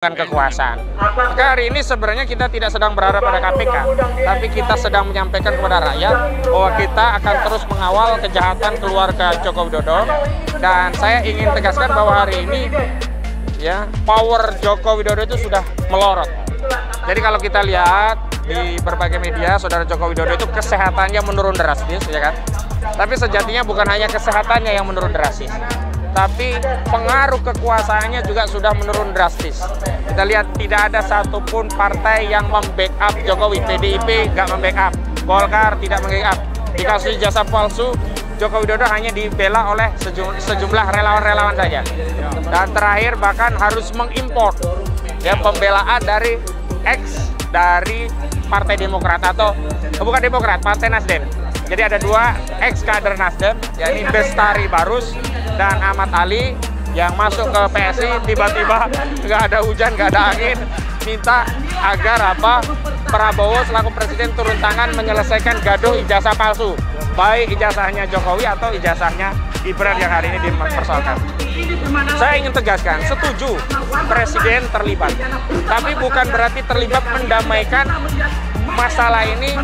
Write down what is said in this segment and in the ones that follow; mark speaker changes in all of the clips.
Speaker 1: Kekuasaan. Maka hari ini sebenarnya kita tidak sedang berharap pada KPK, tapi kita sedang menyampaikan kepada rakyat bahwa kita akan terus mengawal kejahatan keluarga Joko Widodo. Dan saya ingin tegaskan bahwa hari ini ya power Joko Widodo itu sudah melorot. Jadi kalau kita lihat di berbagai media, saudara Joko Widodo itu kesehatannya menurun drastis, ya kan? Tapi sejatinya bukan hanya kesehatannya yang menurun drastis, tapi pengaruh kekuasaannya juga sudah menurun drastis. Kita lihat tidak ada satupun partai yang membackup Jokowi. PDIP nggak membackup, Golkar tidak membackup. Di kasus ijazah palsu, Joko Widodo hanya dibela oleh sejumlah relawan-relawan saja. Dan terakhir bahkan harus mengimpor ya pembelaan dari dari Partai Demokrat atau bukan Demokrat, Partai Nasdem. Jadi ada dua ex-kader Nasdem, yakni Bestari Barus dan Ahmad Ali yang masuk ke PSI tiba-tiba nggak ada hujan, nggak ada angin, minta agar Prabowo selaku presiden turun tangan menyelesaikan gaduh ijazah palsu, baik ijazahnya Jokowi atau ijazahnya Gibran yang hari ini dipersoalkan. Saya ingin tegaskan, setuju presiden terlibat, tapi bukan berarti terlibat mendamaikan masalah ini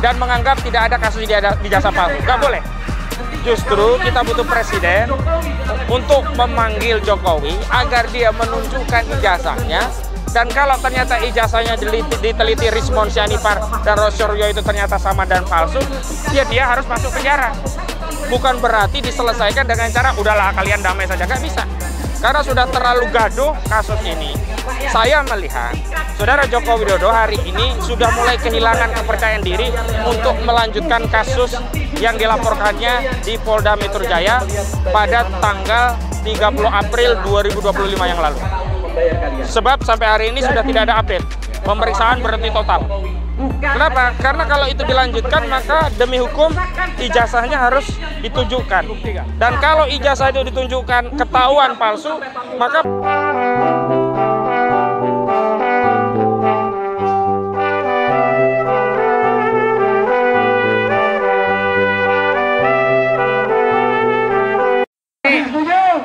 Speaker 1: dan menganggap tidak ada kasus ijazah palsu. Nggak boleh. Justru kita butuh presiden untuk memanggil Jokowi agar dia menunjukkan ijazahnya. Dan kalau ternyata ijazahnya diteliti Rismon Sianipar dan Rosuryo itu ternyata sama dan palsu, ya dia harus masuk penjara. Bukan berarti diselesaikan dengan cara udahlah kalian damai saja, nggak bisa. Karena sudah terlalu gaduh kasus ini. Saya melihat saudara Joko Widodo hari ini sudah mulai kehilangan kepercayaan diri untuk melanjutkan kasus yang dilaporkannya di Polda Metro Jaya pada tanggal 30 April 2025 yang lalu. Sebab sampai hari ini sudah tidak ada update. Pemeriksaan berhenti total. Kenapa? Karena kalau itu dilanjutkan maka demi hukum ijazahnya harus ditunjukkan. Dan kalau ijazah itu ditunjukkan ketahuan palsu, maka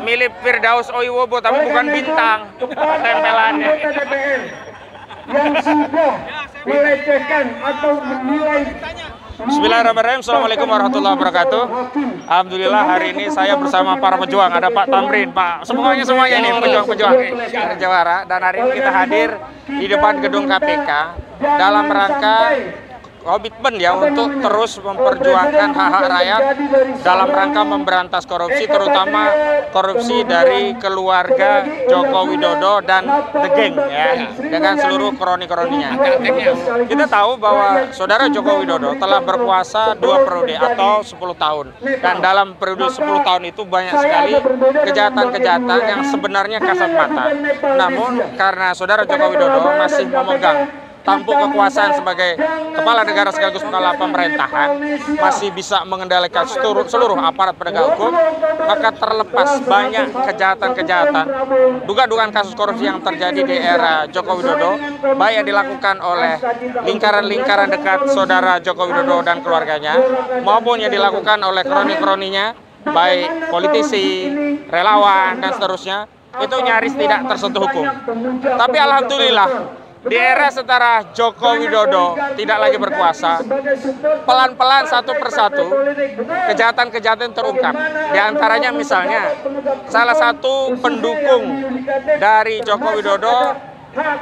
Speaker 1: milik Firdaus Oiwobo, tapi bukan bintang tempelannya.
Speaker 2: Yang sudah melecehkan atau menilai.
Speaker 1: Bismillahirrahmanirrahim. Assalamualaikum warahmatullahi wabarakatuh. Alhamdulillah hari ini saya bersama para pejuang. Ada Pak Tamrin, Pak semuanya ini pejuang-pejuang Jawara. Dan hari ini kita hadir di depan gedung KPK dalam rangka komitmen ya untuk terus memperjuangkan hak-hak rakyat dalam rangka memberantas korupsi, terutama korupsi dari keluarga Joko Widodo dan The Gang ya, dengan seluruh kroni-kroninya. Kita tahu bahwa saudara Joko Widodo telah berkuasa 2 periode atau 10 tahun. Dan dalam periode 10 tahun itu banyak sekali kejahatan-kejahatan yang sebenarnya kasat mata. Namun karena saudara Joko Widodo masih memegang tampuk kekuasaan sebagai kepala negara sekaligus kepala pemerintahan, masih bisa mengendalikan seluruh aparat penegak hukum, maka terlepas banyak kejahatan-kejahatan, dugaan kasus korupsi yang terjadi di era Joko Widodo, baik yang dilakukan oleh lingkaran-lingkaran dekat saudara Joko Widodo dan keluarganya, maupun yang dilakukan oleh kroni-kroninya, baik politisi, relawan, dan seterusnya, itu nyaris tidak tersentuh hukum. Tapi alhamdulillah, di era setara Joko Widodo tidak lagi berkuasa, pelan-pelan satu persatu kejahatan-kejahatan terungkap. Di antaranya misalnya salah satu pendukung dari Joko Widodo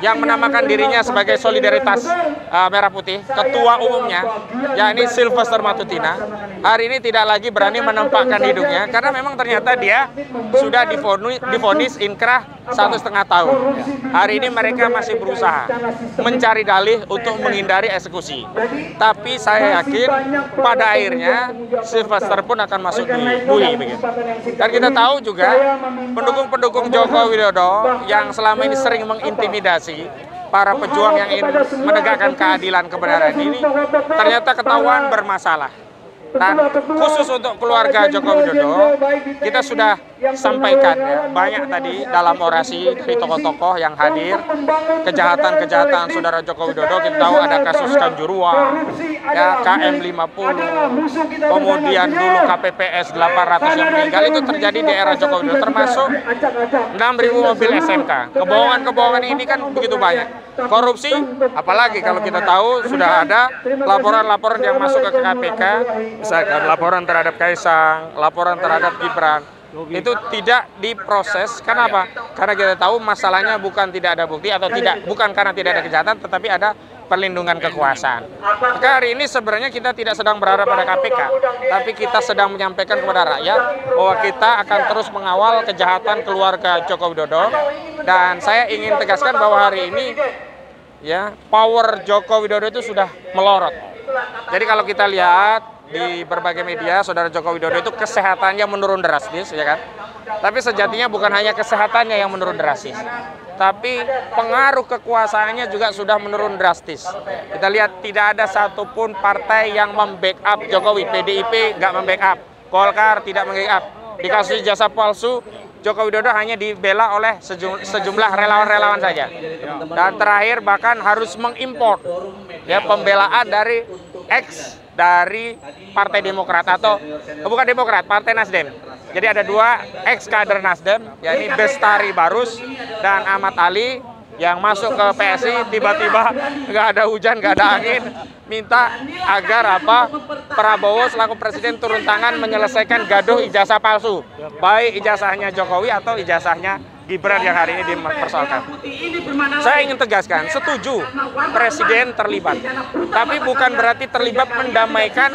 Speaker 1: yang menamakan dirinya sebagai Solidaritas Merah Putih, ketua umumnya, yakni Sylvester Matutina, hari ini tidak lagi berani menampakkan hidungnya karena memang ternyata dia sudah divonis inkrah 1,5 tahun. Hari ini mereka masih berusaha mencari dalih untuk menghindari eksekusi. Tapi saya yakin pada akhirnya Sylvester pun akan masuk di bui begitu. Dan kita tahu juga pendukung-pendukung Joko Widodo yang selama ini sering mengintimidasi para pejuang yang ingin menegakkan keadilan kebenaran ini ternyata ketahuan bermasalah. Dan khusus untuk keluarga Joko Widodo, kita sudah sampaikan ya, banyak tadi dalam orasi dari tokoh-tokoh yang hadir, kejahatan-kejahatan Saudara Joko Widodo. Kita tahu ada kasus Kanjuruhan, ya, KM50, kemudian dulu KPPS 800 yang meninggal, itu terjadi di era Joko Widodo, termasuk 6.000 mobil SMK. Kebohongan-kebohongan ini kan begitu banyak. Korupsi, apalagi kalau kita tahu sudah ada laporan-laporan yang masuk ke KPK, misalkan laporan terhadap Kaisang, laporan terhadap Gibran, itu tidak diproses. Kenapa? Karena kita tahu masalahnya bukan tidak ada bukti atau bukan karena tidak ada kejahatan, tetapi ada perlindungan kekuasaan. Maka hari ini sebenarnya kita tidak sedang berharap pada KPK, tapi kita sedang menyampaikan kepada rakyat bahwa kita akan terus mengawal kejahatan keluarga Joko Widodo. Dan saya ingin tegaskan bahwa hari ini ya, power Joko Widodo itu sudah melorot. Jadi kalau kita lihat di berbagai media, Saudara Joko Widodo itu kesehatannya menurun drastis, ya kan? Tapi sejatinya bukan hanya kesehatannya yang menurun drastis, tapi pengaruh kekuasaannya juga sudah menurun drastis. Kita lihat tidak ada satupun partai yang membackup Jokowi. PDIP nggak membackup, Golkar tidak membackup. Di kasus jasa palsu, Joko Widodo hanya dibela oleh sejumlah relawan-relawan saja. Dan terakhir bahkan harus mengimpor ya pembelaan dari dari Partai Demokrat atau bukan Demokrat, Partai Nasdem. Jadi ada dua kader Nasdem, yakni Bestari Barus dan Ahmad Ali, yang masuk ke PSI tiba-tiba nggak ada hujan, nggak ada angin, minta agar Prabowo selaku presiden turun tangan menyelesaikan gaduh ijazah palsu, baik ijazahnya Jokowi atau ijazahnya Gibran yang hari ini dipersoalkan. Saya ingin tegaskan, setuju presiden terlibat, tapi bukan berarti terlibat mendamaikan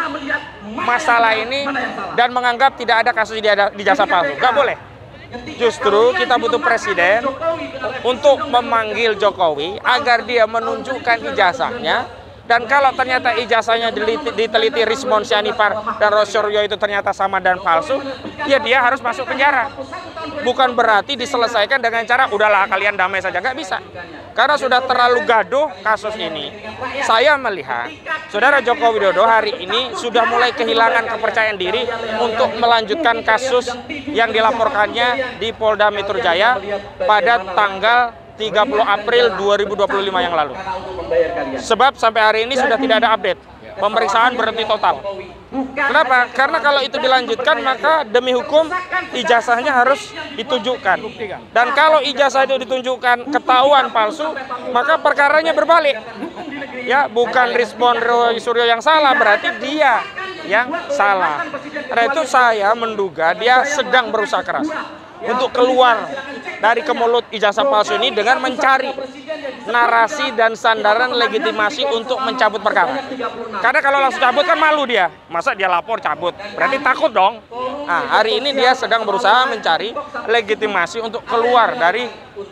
Speaker 1: masalah ini dan menganggap tidak ada kasus ijazah palsu. Nggak boleh. Justru kita butuh presiden untuk memanggil Jokowi agar dia menunjukkan ijazahnya. Dan kalau ternyata ijazahnya diteliti Rismon Sianipar dan Rosuryo itu ternyata sama dan palsu, ya dia harus masuk penjara. Bukan berarti diselesaikan dengan cara udahlah kalian damai saja, nggak bisa. Karena sudah terlalu gaduh kasus ini. Saya melihat Saudara Joko Widodo hari ini sudah mulai kehilangan kepercayaan diri untuk melanjutkan kasus yang dilaporkannya di Polda Metro Jaya pada tanggal 30 April 2025 yang lalu. Sebab sampai hari ini sudah tidak ada update. Pemeriksaan berhenti total. Kenapa? Karena kalau itu dilanjutkan maka demi hukum ijazahnya harus ditunjukkan. Dan kalau ijazah itu ditunjukkan ketahuan palsu, maka perkaranya berbalik. Ya, bukan Rismon Suryo yang salah, berarti dia yang salah. Karena itu saya menduga dia sedang berusaha keras untuk keluar dari kemulut ijazah palsu ini dengan mencari narasi dan sandaran legitimasi untuk mencabut perkara. Karena kalau langsung cabut kan malu dia. Masa dia lapor cabut? Berarti takut dong. Nah, hari ini dia sedang berusaha mencari legitimasi untuk keluar dari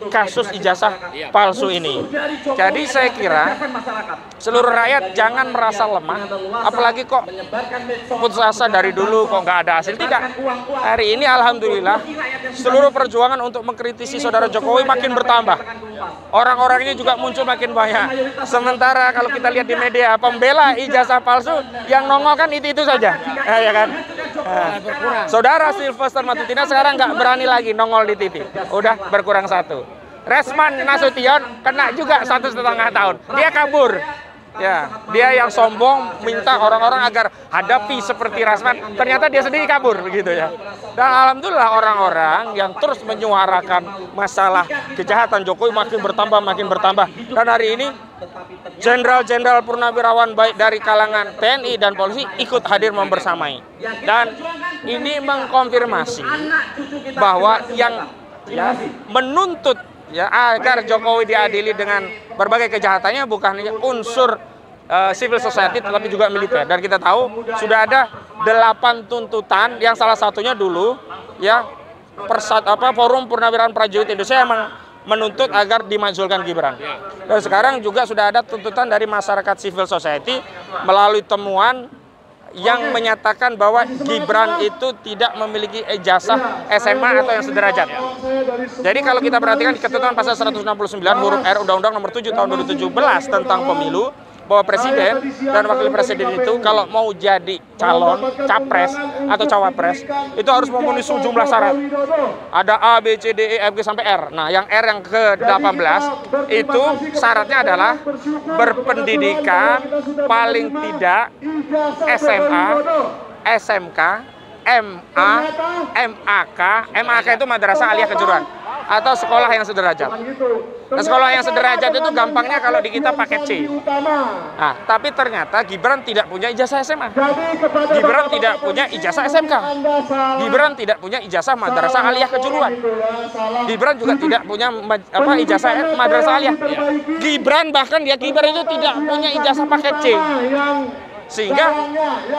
Speaker 1: kasus ijazah palsu ini. Jadi saya kira seluruh rakyat jangan merasa lemah, apalagi kok putus asa dari dulu kok nggak ada hasil. Tidak. Hari ini alhamdulillah seluruh perjuangan untuk mengkritisi Saudara Jokowi makin bertambah. Orang-orangnya juga muncul makin banyak. Sementara kalau kita lihat di media, pembela ijazah palsu yang nongol kan itu saja, ya kan? Saudara Sylvester Matutina sekarang nggak berani lagi nongol di TV. Udah berkurang satu. Resman Nasution kena juga 1,5 tahun. Dia kabur. Ya, dia yang sombong minta orang-orang agar hadapi seperti Rasman, ternyata dia sendiri kabur begitu ya. Dan alhamdulillah orang-orang yang terus menyuarakan masalah kejahatan Jokowi makin bertambah. Dan hari ini jenderal-jenderal purnawirawan baik dari kalangan TNI dan polisi ikut hadir membersamai. Dan ini mengkonfirmasi bahwa yang menuntut agar Jokowi diadili dengan berbagai kejahatannya bukan hanya unsur civil society tetapi juga militer. Dan kita tahu sudah ada 8 tuntutan yang salah satunya dulu ya Forum Purnawirawan Prajurit Indonesia yang menuntut agar dimajulkan Gibran. Dan sekarang juga sudah ada tuntutan dari masyarakat civil society melalui temuan yang menyatakan bahwa Gibran itu tidak memiliki ijazah SMA atau yang sederajat. Jadi kalau kita perhatikan di ketentuan pasal 169 huruf R Undang-Undang Nomor 7 Tahun 2017 tentang pemilu, bahwa presiden dan wakil presiden itu kalau mau jadi calon capres atau cawapres itu harus memenuhi sejumlah syarat. Ada A, B, C, D, E, F, G sampai R. Nah, yang R yang ke-18 itu syaratnya adalah berpendidikan paling tidak SMA, SMK, MA, MAK. MAK itu Madrasah Aliyah Kejuruan atau sekolah yang sederajat. Nah, sekolah yang sederajat itu gampangnya kalau di kita pakai C. Nah, tapi ternyata Gibran tidak punya ijazah SMA. Gibran tidak punya ijazah SMK. Gibran tidak punya ijazah Madrasah Aliyah Kejuruan. Gibran juga tidak punya ijazah Madrasah Aliyah. Gibran bahkan Gibran itu tidak punya ijazah paket C. Sehingga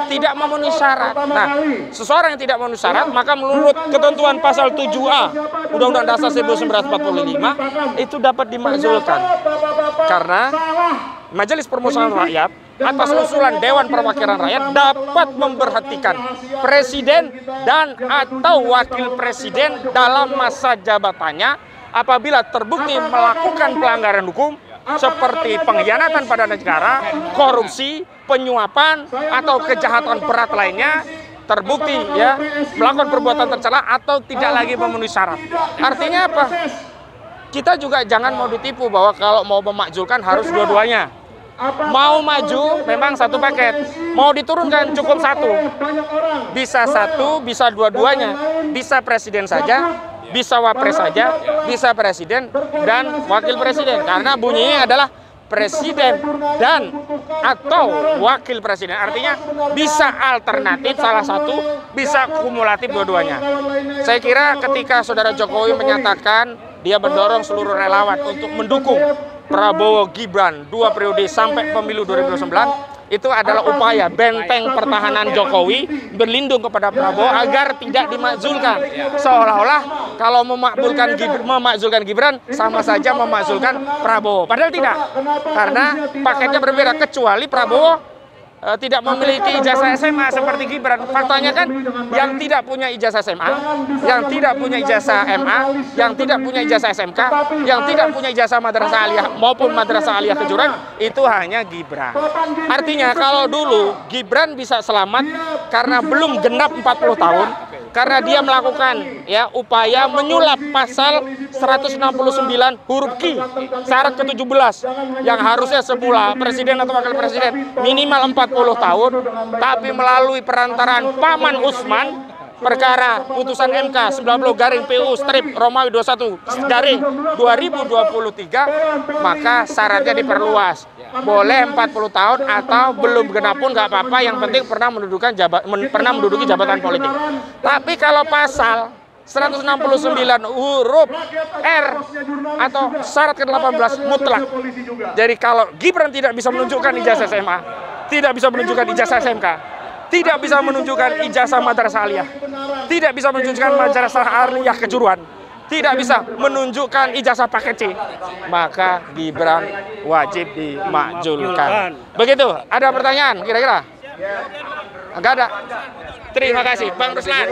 Speaker 1: tidak memenuhi syarat. Nah, seseorang yang tidak memenuhi syarat, maka menurut ketentuan pasal 7A Undang-Undang Dasar 1945 itu dapat dimakzulkan. Karena Majelis Permusyawaratan Rakyat atas usulan Dewan Perwakilan Rakyat dapat memberhentikan presiden dan atau wakil presiden dalam masa jabatannya apabila terbukti melakukan pelanggaran hukum seperti pengkhianatan pada negara, korupsi, penyuapan atau kejahatan berat lainnya, terbukti melakukan perbuatan tercela atau tidak lagi memenuhi syarat. Artinya apa? Kita juga jangan mau ditipu bahwa kalau mau memakzulkan harus dua-duanya. Mau maju memang satu paket, mau diturunkan cukup satu. Bisa satu, bisa dua-duanya, bisa presiden saja, bisa wapres saja, bisa presiden dan wakil presiden. Karena bunyinya adalah presiden dan atau wakil presiden. Artinya bisa alternatif salah satu, bisa kumulatif dua-duanya. Saya kira ketika Saudara Jokowi menyatakan dia mendorong seluruh relawan untuk mendukung Prabowo Gibran 2 periode sampai pemilu 2029, itu adalah upaya benteng pertahanan Jokowi berlindung kepada Prabowo agar tidak dimakzulkan. Seolah-olah kalau memakzulkan Gibran sama saja memakzulkan Prabowo. Padahal tidak. Karena paketnya berbeda, kecuali Prabowo tidak memiliki ijazah SMA seperti Gibran. Faktanya kan yang tidak punya ijazah SMA, yang tidak punya ijazah MA, yang tidak punya ijazah SMK, yang tidak punya ijazah Madrasah Aliyah maupun Madrasah Aliyah Kejuruan itu hanya Gibran. Artinya kalau dulu Gibran bisa selamat karena belum genap 40 tahun, karena dia melakukan upaya menyulap pasal 169 huruf Q syarat ke-17 yang harusnya semula presiden atau wakil presiden minimal 40 tahun, tapi melalui perantaraan Paman Usman perkara putusan MK 90/PU/Romawi 21/2023, maka syaratnya diperluas. Boleh 40 tahun atau belum genap pun nggak apa-apa, yang penting pernah menduduki jabatan politik. Tapi kalau pasal 169 huruf R atau syarat ke-18 mutlak. Jadi kalau Gibran tidak bisa menunjukkan ijazah SMA, tidak bisa menunjukkan ijazah SMK, tidak bisa menunjukkan ijazah Madrasah Aliyah, tidak bisa menunjukkan Madrasah Aliyah Kejuruan, tidak bisa menunjukkan ijazah paket C, maka Gibran wajib dimakzulkan. Begitu. Ada pertanyaan kira-kira? Enggak ada. Terima kasih. Bang Ruslan.